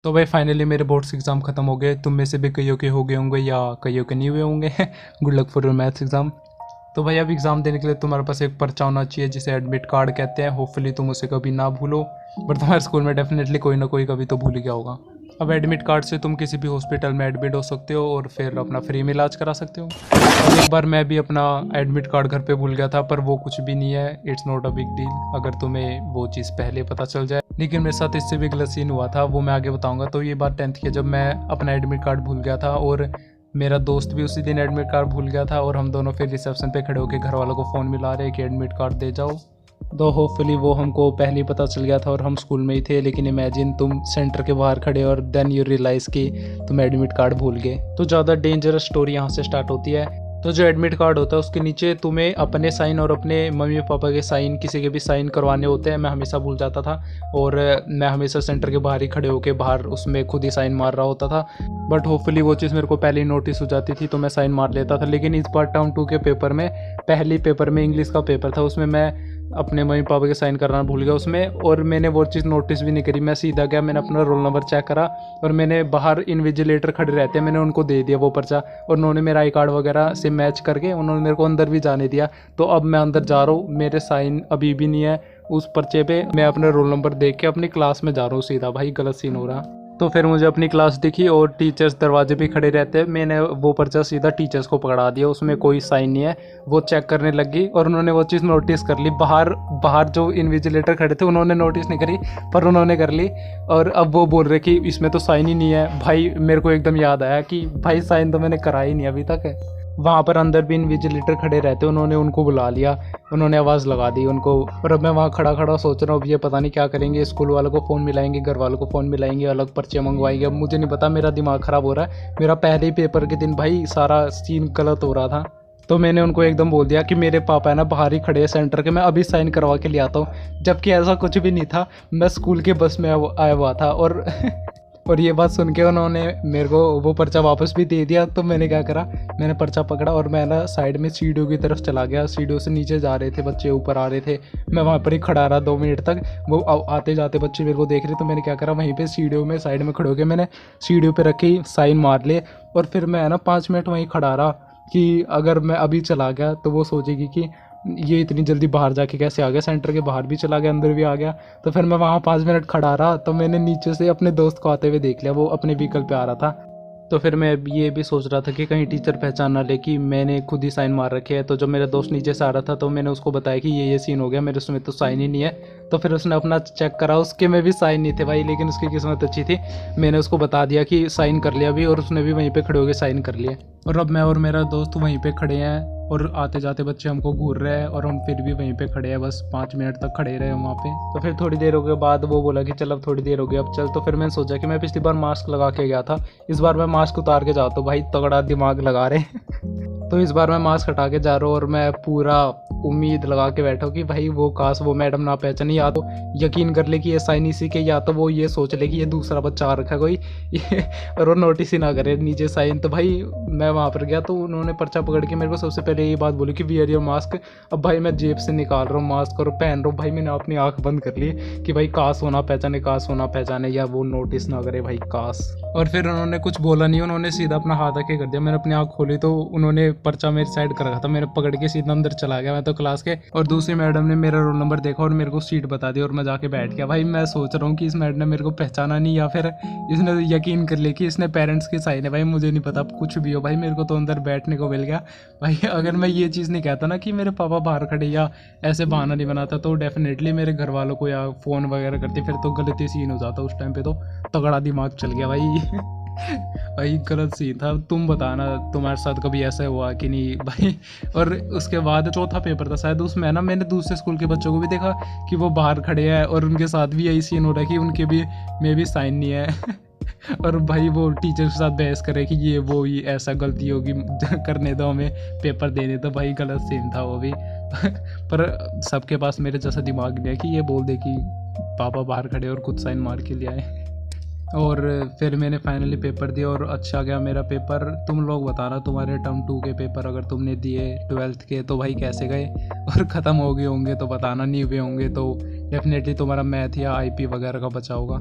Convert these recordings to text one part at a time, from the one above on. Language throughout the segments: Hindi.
तो भाई फाइनली मेरे बोर्ड्स एग्ज़ाम ख़त्म हो गए। तुम में से भी कईयों के हो गए होंगे या कईयों के नहीं हुए होंगे। Good luck for your maths exam. तो भाई अब एग्ज़ाम देने के लिए तुम्हारे पास एक पर्चा होना चाहिए जिसे एडमिट कार्ड कहते हैं। होपफुली तुम उसे कभी ना भूलो, बट तुम्हारे स्कूल में डेफिनेटली कोई ना कोई कभी तो भूल ही गया होगा। अब एडमिट कार्ड से तुम किसी भी हॉस्पिटल में एडमिट हो सकते हो और फिर अपना फ्री में इलाज करा सकते हो। अब एक बार मैं भी अपना एडमिट कार्ड घर पे भूल गया था, पर वो कुछ भी नहीं है। It's not a big deal अगर तुम्हें वो चीज़ पहले पता चल जाए। लेकिन मेरे साथ इससे भी गलत सीन हुआ था, वो मैं आगे बताऊंगा। तो ये बात 10th की है, जब मैं अपना एडमिट कार्ड भूल गया था और मेरा दोस्त भी उसी दिन एडमिट कार्ड भूल गया था, और हम दोनों फिर रिसेप्शन पे खड़े होकर घर वालों को फ़ोन मिला रहे कि एडमिट कार्ड दे जाओ। तो होपफुली वो हमको पहले ही पता चल गया था और हम स्कूल में ही थे। लेकिन इमेजिन तुम सेंटर के बाहर खड़े और देन यू रियलाइज़ कि तुम एडमिट कार्ड भूल गए। तो ज़्यादा डेंजरस स्टोरी यहाँ से स्टार्ट होती है। तो जो एडमिट कार्ड होता है उसके नीचे तुम्हें अपने साइन और अपने मम्मी पापा के साइन, किसी के भी साइन करवाने होते हैं। मैं हमेशा भूल जाता था और मैं हमेशा सेंटर के बाहर ही खड़े होकर बाहर उसमें खुद ही साइन मार रहा होता था। बट होपफुली वो चीज़ मेरे को पहले ही नोटिस हो जाती थी तो मैं साइन मार लेता था। लेकिन इस बार टर्म 2 के पेपर में, पहली पेपर में इंग्लिश का पेपर था, उसमें मैं अपने मम्मी पापा के साइन करना भूल गया उसमें, और मैंने वो चीज़ नोटिस भी नहीं करी। मैं सीधा गया, मैंने अपना रोल नंबर चेक करा और मैंने बाहर इन्विजिलेटर खड़े रहते हैं, मैंने उनको दे दिया वो पर्चा, और उन्होंने मेरा आई कार्ड वगैरह से मैच करके उन्होंने मेरे को अंदर भी जाने दिया। तो अब मैं अंदर जा रहा हूँ, मेरे साइन अभी भी नहीं है उस पर्चे पे। मैं अपना रोल नंबर देख के अपनी क्लास में जा रहा हूँ सीधा। भाई गलत सीन हो रहा। तो फिर मुझे अपनी क्लास दिखी और टीचर्स दरवाजे पे खड़े रहते हैं। मैंने वो पर्चा सीधा टीचर्स को पकड़ा दिया, उसमें कोई साइन नहीं है। वो चेक करने लगी और उन्होंने वो चीज़ नोटिस कर ली। बाहर बाहर जो इन्विजिलेटर खड़े थे उन्होंने नोटिस नहीं करी, पर उन्होंने कर ली। और अब वो बोल रहे कि इसमें तो साइन ही नहीं है। भाई मेरे को एकदम याद आया कि भाई साइन तो मैंने करा ही नहीं अभी तक है। वहाँ पर अंदर भी इन्विजिलेटर खड़े रहते, उन्होंने उनको बुला लिया, उन्होंने आवाज़ लगा दी उनको। और अब मैं वहाँ खड़ा खड़ा सोच रहा हूँ अब ये पता नहीं क्या करेंगे। स्कूल वालों को फ़ोन मिलाएंगे, घर वालों को फ़ोन मिलाएंगे, अलग पर्चे मंगवाएंगे। अब मुझे नहीं पता, मेरा दिमाग ख़राब हो रहा है। मेरा पहले ही पेपर के दिन भाई सारा सीन गलत हो रहा था। तो मैंने उनको एकदम बोल दिया कि मेरे पापा है ना बाहर ही खड़े हैं सेंटर के, मैं अभी साइन करवा के ले आता हूँ। जबकि ऐसा कुछ भी नहीं था, मैं स्कूल के बस में आया हुआ था। और ये बात सुन के उन्होंने मेरे को वो पर्चा वापस भी दे दिया। तो मैंने क्या करा, मैंने पर्चा पकड़ा और मैं ना साइड में सीढ़ियों की तरफ चला गया। सीढ़ियों से नीचे जा रहे थे बच्चे, ऊपर आ रहे थे। मैं वहाँ पर ही खड़ा रहा 2 मिनट तक। वो आते जाते बच्चे मेरे को देख रहे। तो मैंने क्या करा, वहीं पर सीढ़ियों में साइड में खड़े हो गए, मैंने सीढ़ियों पर रखी, साइन मार लिए। और फिर मैं ना 5 मिनट वहीं खड़ा रहा कि अगर मैं अभी चला गया तो वो सोचेगी कि ये इतनी जल्दी बाहर जाके कैसे आ गया। सेंटर के बाहर भी चला गया, अंदर भी आ गया। तो फिर मैं वहाँ 5 मिनट खड़ा रहा। तो मैंने नीचे से अपने दोस्त को आते हुए देख लिया, वो अपने व्हीकल पे आ रहा था। तो फिर मैं ये भी सोच रहा था कि कहीं टीचर पहचान ना ले कि मैंने खुद ही साइन मार रखे हैं। तो जब मेरा दोस्त नीचे से आ रहा था तो मैंने उसको बताया कि ये सीन हो गया, मेरे उसमें तो साइन ही नहीं है। तो फिर उसने अपना चेक करा, उसके में भी साइन नहीं थे भाई। लेकिन उसकी किस्मत अच्छी थी, मैंने उसको बता दिया कि साइन कर लिया अभी, और उसने भी वहीं पे खड़े होकर साइन कर लिए। और अब मैं और मेरा दोस्त वहीं पे खड़े हैं और आते जाते बच्चे हमको घूर रहे हैं और हम फिर भी वहीं पे खड़े हैं। बस 5 मिनट तक खड़े रहे वहाँ पे। तो फिर थोड़ी देर के बाद वो बोला कि चल अब थोड़ी देर हो गई, अब चल। तो फिर मैंने सोचा कि मैं पिछली बार मास्क लगा के गया था, इस बार मैं मास्क उतार के जाता हूँ। भाई तगड़ा दिमाग लगा रहे। तो इस बार मैं मास्क हटा के जा रहा हूँ और मैं पूरा उम्मीद लगा के बैठा हूँ कि भाई वो काश वो मैडम ना पहचाने, या तो यकीन कर ले कि ये साइन इसी के, या तो वो ये सोच ले कि ये दूसरा बच्चा आ रखा कोई और वो नोटिस ही ना करे नीचे साइन। तो भाई मैं वहाँ पर गया तो उन्होंने पर्चा पकड़ के मेरे को सबसे पहले ये बात बोली कि वियर योर मास्क। अब भाई मैं जेब से निकाल रहा हूँ मास्क और पहन रहा हूँ। भाई मैंने अपनी आँख बंद कर ली कि भाई काश होना पहचाने, काश होना पहचाने, या वो नोटिस ना करे भाई काश। और फिर उन्होंने कुछ बोला नहीं, उन्होंने सीधा अपना हाथ आके कर दिया। मैंने अपनी आँख खोली तो उन्होंने पर्चा मेरी साइड कर रखा था, मैंने पकड़ के सीधा अंदर चला गया मैं तो क्लास के। और दूसरी मैडम ने मेरा रोल नंबर देखा और मेरे को सीट बता दी और मैं जाके बैठ गया। भाई मैं सोच रहा हूँ कि इस मैडम ने मेरे को पहचाना नहीं, या फिर इसने यकीन कर लिया कि इसने पेरेंट्स की साइन है। भाई मुझे नहीं पता, कुछ भी हो भाई मेरे को तो अंदर बैठने को मिल गया। भाई अगर मैं ये चीज़ नहीं कहता ना कि मेरे पापा बाहर खड़े या ऐसे बहाना नहीं बनाता, तो डेफिनेटली मेरे घर वालों को या फ़ोन वगैरह करते, फिर तो गलती सीन हो जाता उस टाइम पे। तो तगड़ा दिमाग चल गया भाई। भाई गलत सीन था। तुम बताना तुम्हारे साथ कभी ऐसा हुआ कि नहीं भाई। और उसके बाद चौथा पेपर था शायद, उसमें ना मैंने दूसरे स्कूल के बच्चों को भी देखा कि वो बाहर खड़े हैं और उनके साथ भी यही सीन हो रहा है कि उनके भी में भी साइन नहीं है। और भाई वो टीचर के साथ बहस करे कि ये वो ही ऐसा गलती होगी, करने दो हमें, पेपर देने दो। भाई गलत सीन था वो भी। पर सबके पास मेरे जैसा दिमाग नहीं है कि ये बोल दे कि पापा बाहर खड़े और खुद साइन मार के लिए आए। और फिर मैंने फाइनली पेपर दिया और अच्छा गया मेरा पेपर। तुम लोग बताना तुम्हारे टर्म 2 के पेपर अगर तुमने दिए 12th के तो भाई कैसे गए, और ख़त्म हो गए होंगे तो बताना, नहीं हुए होंगे तो डेफिनेटली तुम्हारा मैथ या आईपी वगैरह का बचा होगा।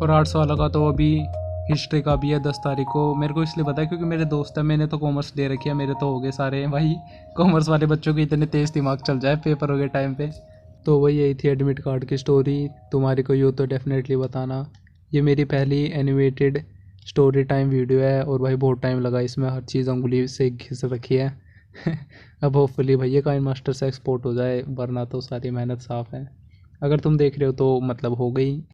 और आर्ट्स वाला का तो अभी हिस्ट्री का भी है 10 तारीख को। मेरे को इसलिए पता है क्योंकि मेरे दोस्त है, मैंने तो कॉमर्स ले रखी है, मेरे तो हो गए सारे भाई। कॉमर्स वाले बच्चों के इतने तेज़ दिमाग चल जाए पेपरों के टाइम पे। तो वही यही थी एडमिट कार्ड की स्टोरी। तुम्हारी कोई हो तो डेफिनेटली बताना। ये मेरी पहली एनिमेटेड स्टोरी टाइम वीडियो है और भाई बहुत टाइम लगा इसमें, हर चीज़ उंगली से घिस रखी है। अब होपफुली भैया काइन मास्टर से एक्सपोर्ट हो जाए, वरना तो सारी मेहनत साफ़ है। अगर तुम देख रहे हो तो मतलब हो गई।